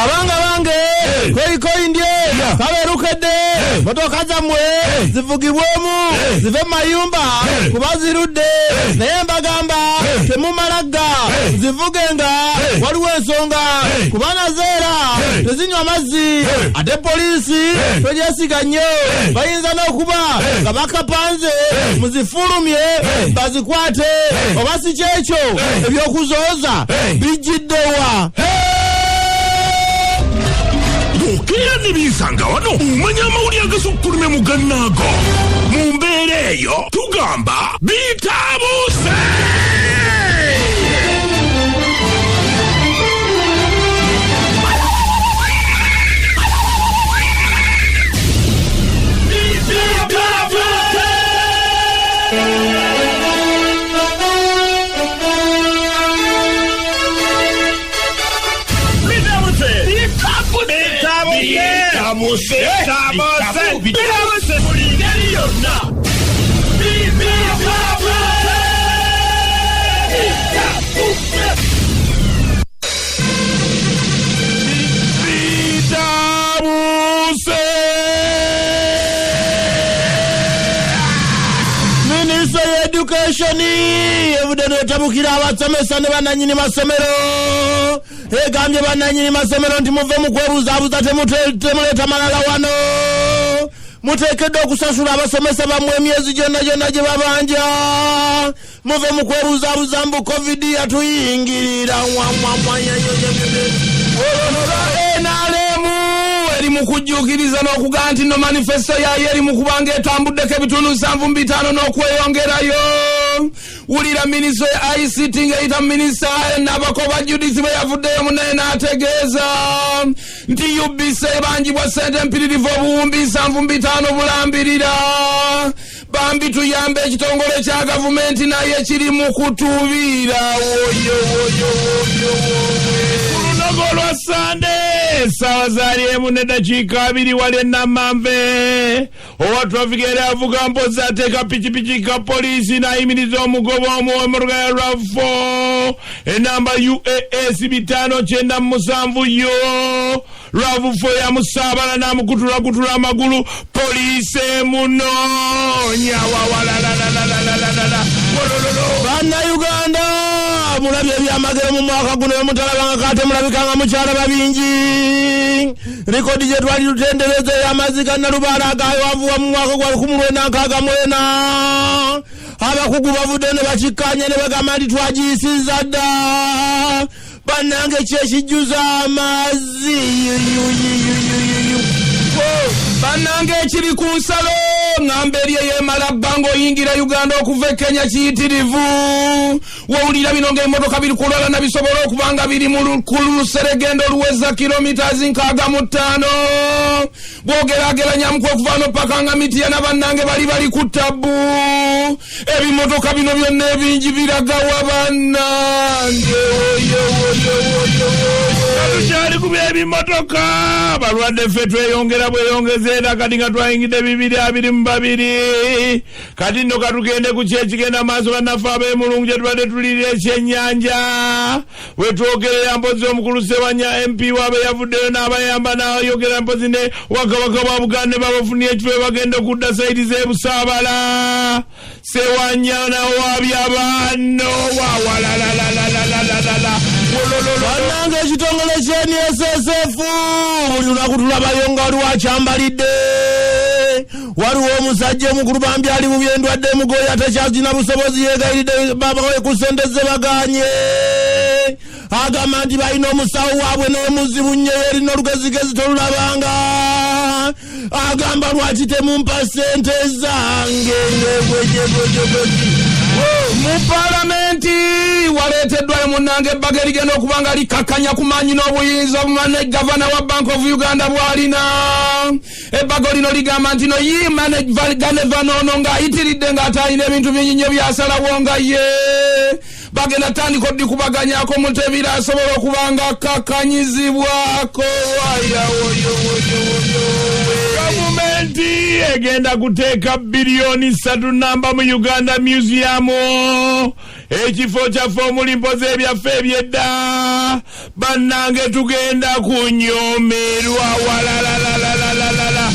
abanga bange koi ndye kaberukede motoka zamwe zivugibwemu zive mayumba kubazirudde naye mbagamba temumalaga zivugenga waliwo ensonga kubana zeera tezinywa amazzi ate polisi tojesiga nnyo bayinza n'okuba nga bakapanze muzifulumye bazikwate oba si kyekyo ebyokuzooza bijjiddewa Okera nibisanga wano umanya amawuli agasukkulumye mu gannaago mu mbeera eyo tugamba bitabuuse. Education evideno tabukira abasomesa ne bananyini masomero egambye bananyini masomero nti muve mu kwebuzabuza temuleta malala wano muteekedde okusasula abasomesa bammwe emyezi gyonna gye babanja muve mu kwebuzabuza mbu covid yatuyingirira eri mu kujjuukiriza n'okugaa nti no manifesto yayo eri mu kubanga etambuddeko ebitundu 750 n'okweyongerayo. Wulira minisitule ya ICT ng'eyita minisita Nabakoba Judith bwe yavuddeyo munaye n'ategeeza nti UBC ebanjibwa ssente mpitirivu obuwumbi 750 bulambirira. Bambi tuyambe ekitongole kya gavumenti naye kiri mu kutuubira. Olwa Sunday sawa zali emu n'eddakiika 2 wali Namamve owa traffic era avuga mpozi ateeka pikipiki ka polisi n'ayimiriza omugoba omuwemotoka ya RAV4 enamba UAS 597 yo RAV4 yamusaabala n'amukutula amagulu polisi emunoonya Bannayuganda mulabye ebyamagero mu mwaka guno mutalabanga kate mulabikanga mukyala babingi rekodi gye twali tutendereza ey'amazzi ga Nalubaale agawavuwa mu mwaka gwa 1964 abakugu bavudde ne bakikkanya ne bagamba nti twagiyisizza dda bannange kyekijjuza amazzi bannange ekiri ku nsalo ngamba eri eyemala bbanga oyingira Uganda okuva e Kenya kiyitirivu wowulira bino ng'emmotoka biri kulala na bisobola okuba nga biri mu luseregendo oluweza kilomita 65 bw'ogeraageranya mukwe okuva no paka nga Mitiya na bannange bali ku ttabu ebimmotoka bino byonna ebingi biragawa bannange tukyali ku by'ebimmotoka balwadde ffe tweyongera bweyongezeera kati nga twayingidde 222 kati nno katugende ku kyekigenda maaso bannaffe ab'emulungu gye tubadde tulirira ekyennyanja wetwogerera mpozi omukulu Sewanya MP waabe yavuddeyo n'abayamba n'ayogera mpozi ne wakabaka bwa Buganda ne babafunira ekifo bagenda okudda sayidi z'ebusaabala Sewanya nawaabya banno bannange ekitongole ky'NSSF buli lunaku tulabayo nga waliwo akyambalidde waliwo omusajja omukulu bambi ali mu byendwadde emugoya atakyazina busobozi yeegayiridde babawe ku ssente ze baganye agamba nti balina omusawo waabwe n'omuzibu nnyo erina olugezigezi tolulabanga agamba lwaki temumpa ssente zange mu palamenti waleeteddwayo munnange ebbaga erigenda okuba nga likkakkanya ku maanyi n'obuyinza obumane gavana wa Bank of Uganda bw'alina ebbago lino ligamba nti no yimane Ganeva noono ng'ayitiridde ng'ataalina ebintu binyinnyo byasalawo nga ye bagenda tandika oddikubaganyako Mutebi asobola okuba nga akkakkanyizibwako gavumenti Gavumenti egenda kuteeka bilioni 3 namba mu Uganda Museum. Ekifo kyaffe omuli mpoza ebyaffe ebyedda. Bannange tugenda kunyomerwa walalalalala.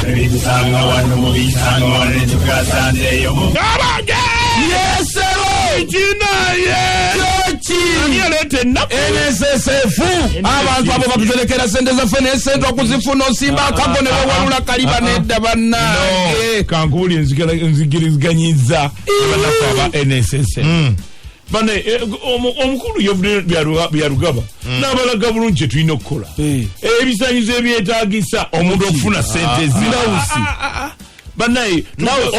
Ebisanga wano mu bisanga wano tukasandeyo mu Kabange! Yesero! Kinaye! Chochi! Ani alete ennaku? NSSF! Abantu abo batuterekera sente zaffe n'esente okuzifuna osimba akago ne wewalula kaliba nedda bannange. Kankubuli nzigiriganyiza abanafu aba NSSF. Bane omukulu yovudde byarugaba n'abalaga bulungi kye tulina okukola ebisanyizo ebyetaagisa omuntu okufuna sente zirausi banaye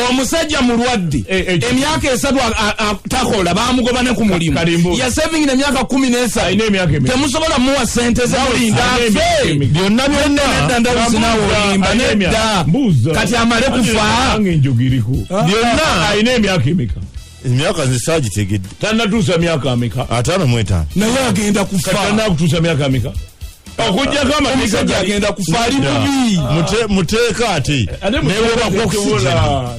omusajja mulwadde emyaka 3 takola bamugoba ne ku mulimu ya saving emyaka 13 temusobola muwa sente zamulinda afe byonna byonna ndawuzi nawe olimba nedda kati amale kufa byonna ayina emyaka emeka emyaka zisaji tegedde tanatuusa myaka ameka 55 naye agenda kufa tanakutuusa myaka ameka okujjako amateeka agenda kufa ali bubi muteeka ate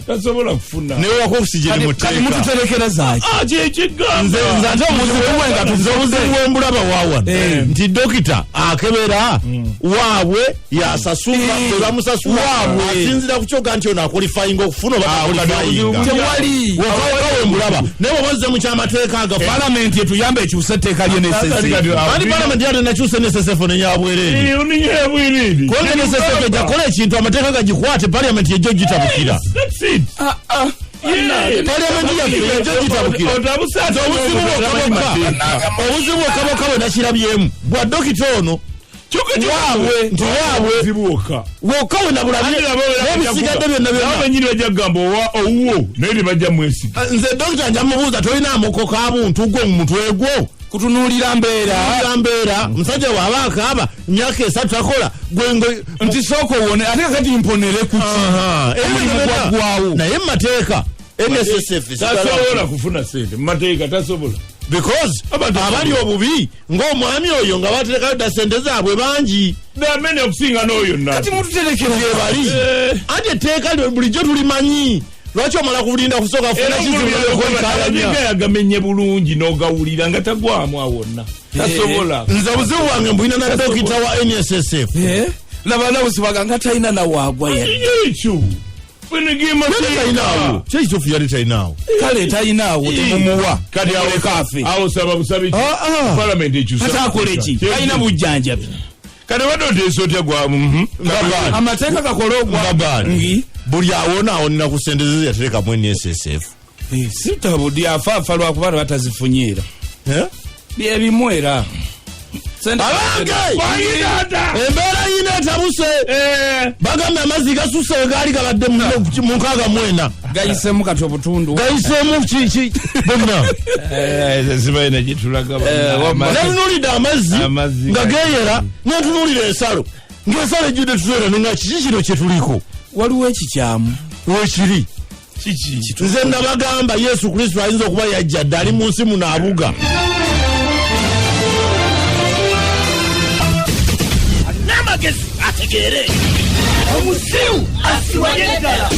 tasobola kufuna newebako okusijeni kati mututerekera zaki kyekigamba nze ate obuzibu bwembulaba wawana nti dokita akebera waabwe yasasula ebamusasula asinzira kukyoga nti ono akwalifayinga okufuna oba akwalifayinga tewali wembulaba naye wabazze mu kyamateeka aga palamenti etuyamba ekyusa etteeka ly'NSSF palamenti yate nakyusa NSSF bwiridi konge NSSF ejakola ekintu amateeka gagikwate palamenti yejjo gitabukira palamenti yaffe yejjo gitabukira obuzibu okaboka bwe nakirabyemu bwa dokita ono woka we nabulabyeebisigadde byonna bajagamba owuwo naye ne bajja mwesiga nze dokita njamubuuza tolina amokoka abuntu gwo mu mutwe gwo kutunuulira mbeera musajja waaba akaaba myaka 3 takola gwengo nti sooka owone ate kakati mponere kuki naye mumateeka NSSF tasobola kufuna sente mumateeka tasobola because abali obubi ng'omwami oyo nga baterekayo dda sente zaabwe bangi damene okusinga n'oyo kati mututerekera bali ate etteeka bulijjo tulimanyi lwaki omala kubulinda kusooka funa kizibu yagamenye bulungi n'ogawulira nga tagwamu awonna tasobola nze obuzibu bwange mbulina na dokita wa NSSF laba nawusibaga nga talina nawaagwa ekyo kyekituufu yali talinawo kale talinawo temumuwa kati awo saba busabi palamenti ekyusa kati akole ki talina bujjanjabi kati wadde oteesa otya gwamu amateeka gakola ogwangi buli awonaawonera ku sente ze yaterekamu NSSF sitabudi afaafa lwakuba batazifunyiira byebimu era abange embeera yina etabuse bagambye amazzi gasusse gaali gabadde mu 64 gayisemu kati obutundu gayisemu kiki bonna zibaina gyetulaga nanunulidde amazzi nga geeyera nentunulira ensalo ng'ensalo ejjudde tuteera nenga kiki kino kyetuliko waliwo ekikyamu wekiri nze nabagamba Yesu Kristo ayinza okuba yajjadde ali mu nsi muno abuga ategere omusiru asiwanye ddala